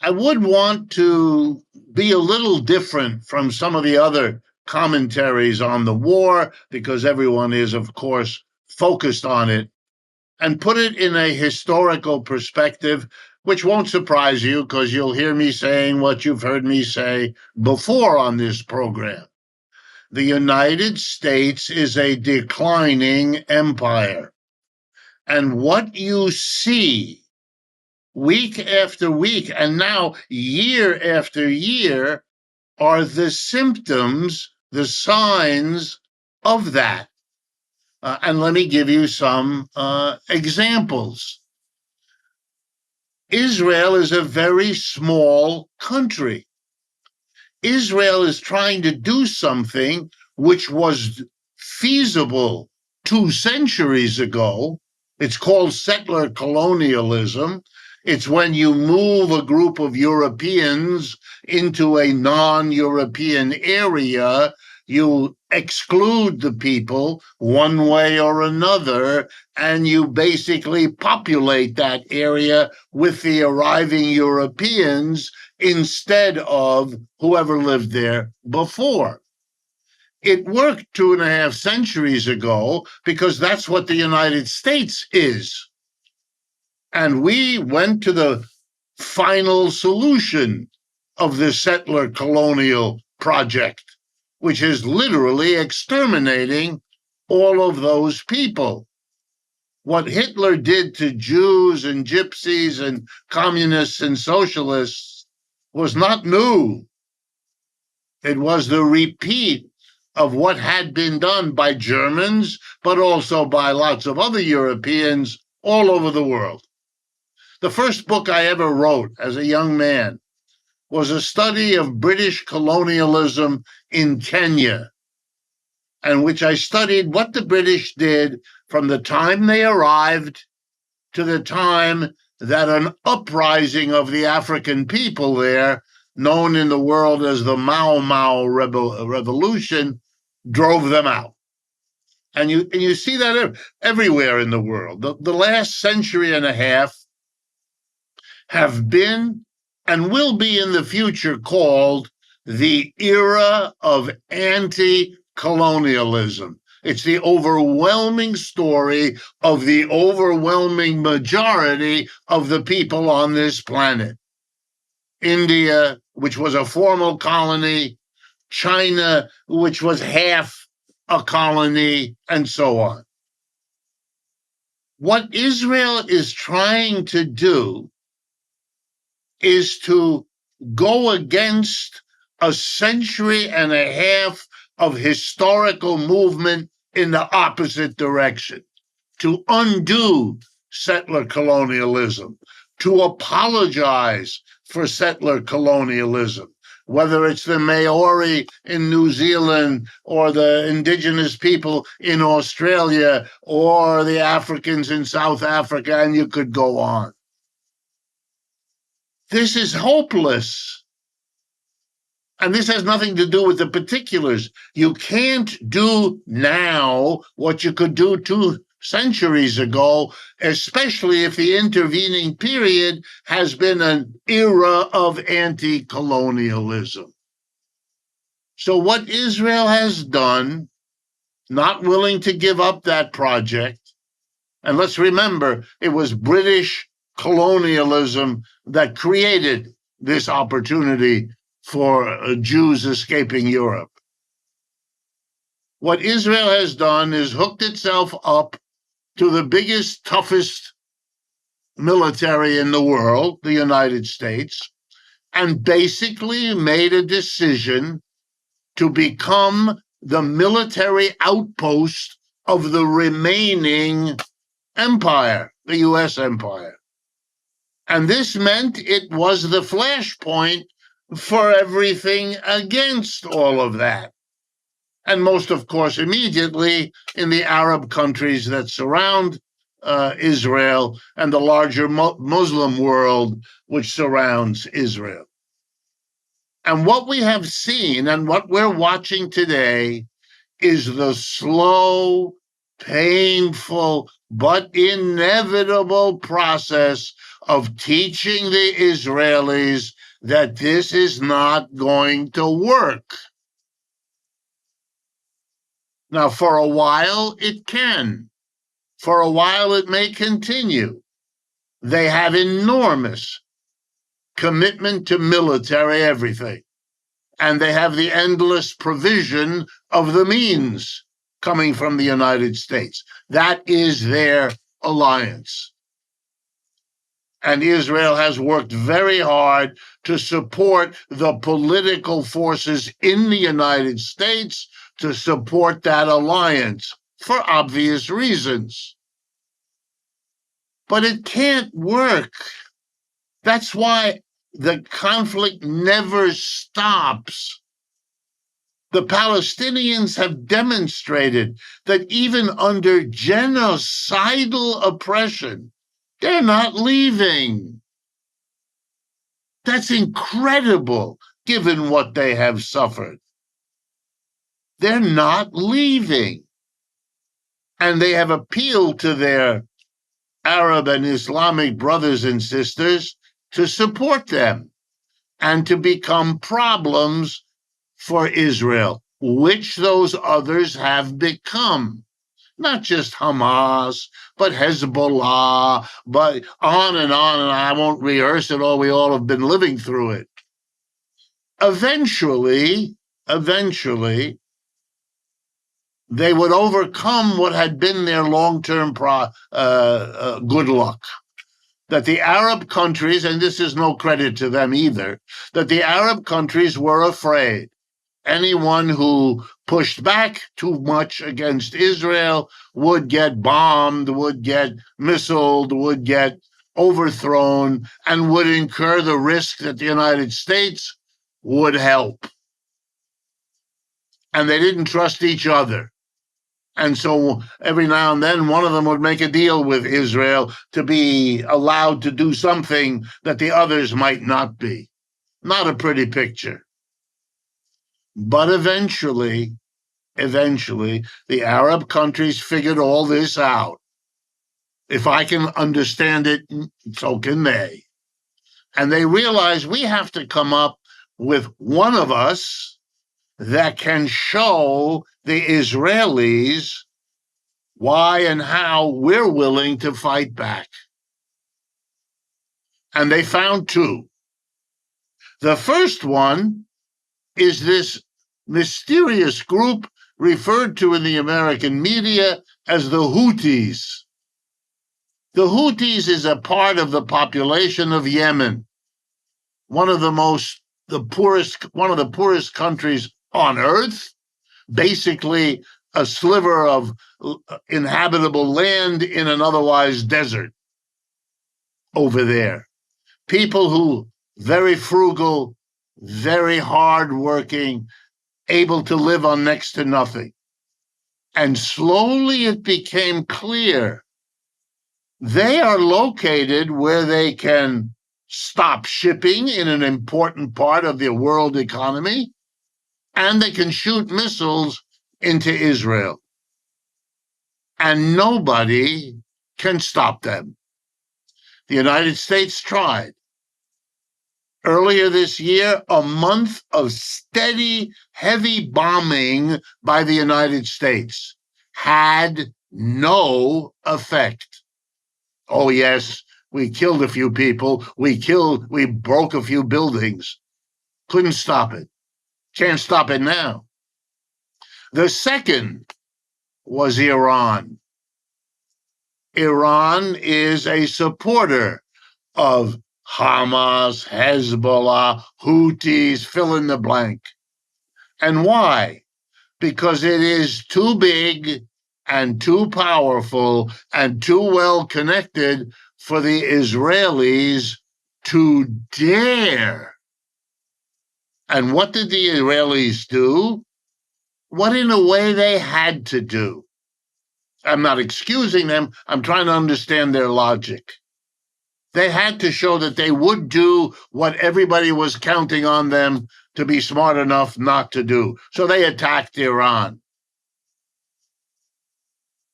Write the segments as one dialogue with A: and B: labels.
A: I would want to be a little different from some of the other commentaries on the war, because everyone is, of course, focused on it, and put it in a historical perspective, which won't surprise you because you'll hear me saying what you've heard me say before on this program. The United States is a declining empire. And what you see week after week, and now year after year, are the symptoms, the signs of that. And let me give you some examples. Israel is a very small country. Israel is trying to do something which was feasible 2 centuries ago. It's called settler colonialism. It's when you move a group of Europeans into a non-European area, you exclude the people one way or another, and you basically populate that area with the arriving Europeans instead of whoever lived there before. It worked 2.5 centuries ago because that's what the United States is. And we went to the final solution of the settler colonial project, which is literally exterminating all of those people. What Hitler did to Jews and gypsies and communists and socialists was not new. It was the repeat of what had been done by Germans, but also by lots of other Europeans all over the world. The first book I ever wrote as a young man was a study of British colonialism in Kenya, in which I studied what the British did from the time they arrived to the time that an uprising of the African people there, known in the world as the Mau Mau Revolution, drove them out. And you see that everywhere in the world. The last century and a half have been and will be in the future called the era of anti-colonialism. It's the overwhelming story of the overwhelming majority of the people on this planet. India, which was a formal colony, China, which was half a colony, and so on. What Israel is trying to do is to go against a century and a half of historical movement in the opposite direction, to undo settler colonialism, to apologize for settler colonialism, whether it's the Maori in New Zealand or the indigenous people in Australia or the Africans in South Africa, and you could go on. This is hopeless. And this has nothing to do with the particulars. You can't do now what you could do 2 centuries ago, especially if the intervening period has been an era of anti-colonialism. So what Israel has done, not willing to give up that project, and let's remember, it was British colonialism that created this opportunity for Jews escaping Europe. What Israel has done is hooked itself up to the biggest, toughest military in the world, the United States, and basically made a decision to become the military outpost of the remaining empire, the U.S. empire. And this meant it was the flashpoint for everything against all of that. And most, of course, immediately in the Arab countries that surround Israel and the larger Muslim world which surrounds Israel. And what we have seen and what we're watching today is the slow, painful, but inevitable process of teaching the Israelis that this is not going to work. Now, for a while, it can. For a while, it may continue. They have enormous commitment to military everything. And they have the endless provision of the means coming from the United States. That is their alliance. And Israel has worked very hard to support the political forces in the United States to support that alliance for obvious reasons. But it can't work. That's why the conflict never stops. The Palestinians have demonstrated that even under genocidal oppression, they're not leaving. That's incredible, given what they have suffered. They're not leaving. And they have appealed to their Arab and Islamic brothers and sisters to support them and to become problems for Israel, which those others have become. Not just Hamas, but Hezbollah, but on, and I won't rehearse it all. We all have been living through it. Eventually, they would overcome what had been their long-term good luck. That the Arab countries, and this is no credit to them either, that the Arab countries were afraid. Anyone who pushed back too much against Israel would get bombed, would get missiled, would get overthrown, and would incur the risk that the United States would help. And they didn't trust each other. And so every now and then, one of them would make a deal with Israel to be allowed to do something that the others might not be. Not a pretty picture. But eventually, the Arab countries figured all this out. If I can understand it, so can they. And they realized we have to come up with one of us that can show the Israelis why and how we're willing to fight back. And they found two. The first one is this mysterious group referred to in the American media as the Houthis. The Houthis is a part of the population of Yemen, one of the poorest countries on earth, basically a sliver of inhabitable land in an otherwise desert over there. People who very frugal, very hardworking, able to live on next to nothing. And slowly it became clear they are located where they can stop shipping in an important part of the world economy, and they can shoot missiles into Israel. And nobody can stop them. The United States tried. Earlier this year, a month of steady, heavy bombing by the United States had no effect. Oh, yes, we killed a few people. We broke a few buildings. Couldn't stop it. Can't stop it now. The second was Iran. Iran is a supporter of Hamas, Hezbollah, Houthis, fill in the blank. And why? Because it is too big and too powerful and too well connected for the Israelis to dare. And what did the Israelis do? What in a way they had to do. I'm not excusing them. I'm trying to understand their logic. They had to show that they would do what everybody was counting on them to be smart enough not to do. So they attacked Iran.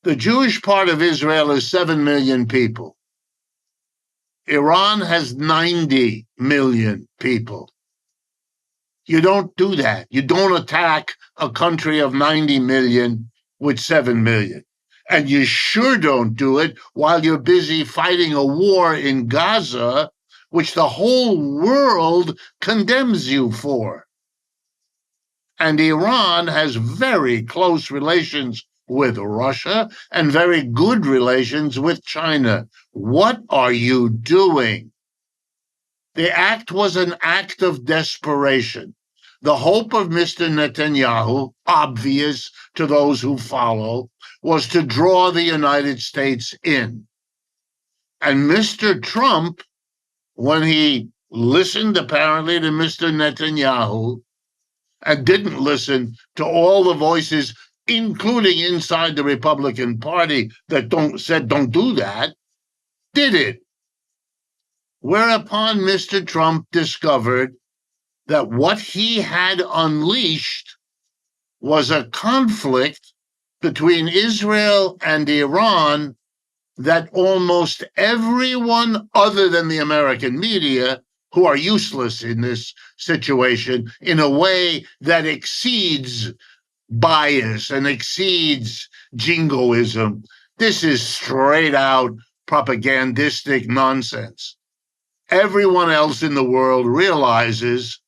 A: The Jewish part of Israel is 7 million people. Iran has 90 million people. You don't do that. You don't attack a country of 90 million with 7 million. And you sure don't do it while you're busy fighting a war in Gaza, which the whole world condemns you for. And Iran has very close relations with Russia and very good relations with China. What are you doing? The act was an act of desperation. The hope of Mr. Netanyahu, obvious to those who follow, was to draw the United States in. And Mr. Trump, when he listened apparently to Mr. Netanyahu and didn't listen to all the voices, including inside the Republican Party, that said don't do that, did it. Whereupon Mr. Trump discovered that what he had unleashed was a conflict between Israel and Iran that almost everyone other than the American media, who are useless in this situation in a way that exceeds bias and exceeds jingoism. This is straight out propagandistic nonsense. Everyone else in the world realizes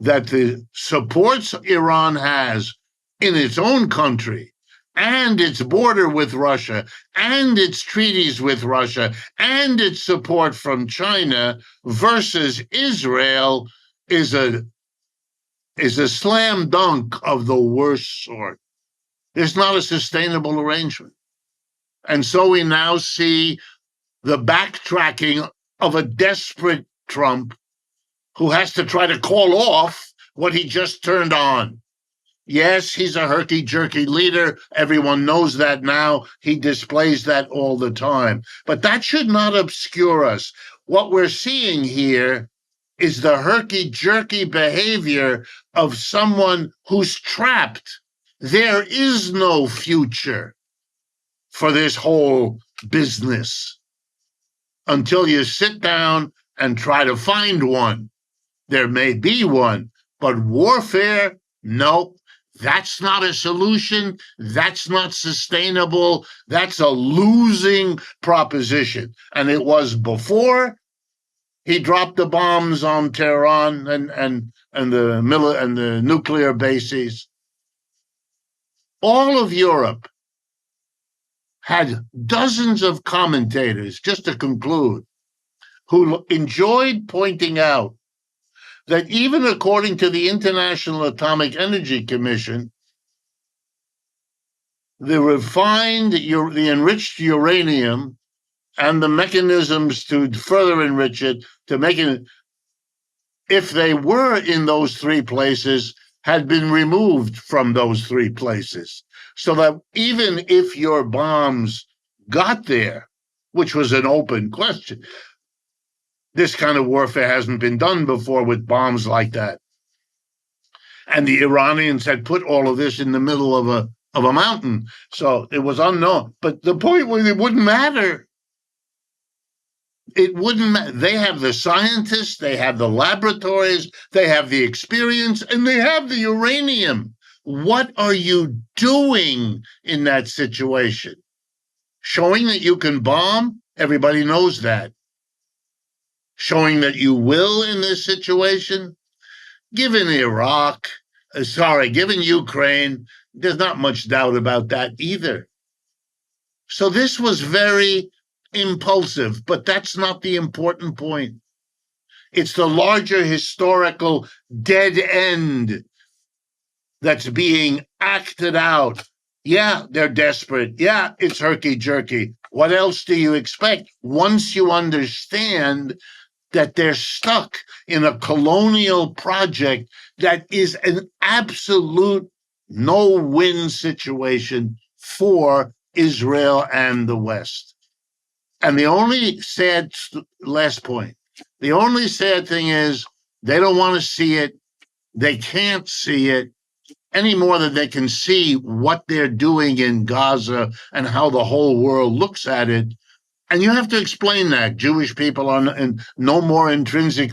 A: that the supports Iran has in its own country and its border with Russia and its treaties with Russia and its support from China versus Israel is a slam dunk of the worst sort. It's not a sustainable arrangement. And so we now see the backtracking of a desperate Trump who has to try to call off what he just turned on. Yes, he's a herky-jerky leader. Everyone knows that now. He displays that all the time. But that should not obscure us. What we're seeing here is the herky-jerky behavior of someone who's trapped. There is no future for this whole business until you sit down and try to find one. There may be one, but warfare, no, that's not a solution. That's not sustainable. That's a losing proposition. And it was before he dropped the bombs on Tehran and the nuclear bases. All of Europe had dozens of commentators, just to conclude, who enjoyed pointing out that even according to the International Atomic Energy Commission, the the enriched uranium and the mechanisms to further enrich it, to make it, if they were in those three places, had been removed from those three places. So that even if your bombs got there, which was an open question, this kind of warfare hasn't been done before with bombs like that. And the Iranians had put all of this in the middle of a mountain. So it was unknown. But the point was it wouldn't matter. It wouldn't matter. They have the scientists, they have the laboratories, they have the experience, and they have the uranium. What are you doing in that situation? Showing that you can bomb? Everybody knows that. Showing that you will in this situation? Given given Ukraine, there's not much doubt about that either. So this was very impulsive, but that's not the important point. It's the larger historical dead end that's being acted out. Yeah, they're desperate. Yeah, it's herky-jerky. What else do you expect once you understand that they're stuck in a colonial project that is an absolute no-win situation for Israel and the West? And the only sad last point, the only sad thing is they don't want to see it. They can't see it any more than they can see what they're doing in Gaza and how the whole world looks at it. And you have to explain that Jewish people are no more intrinsically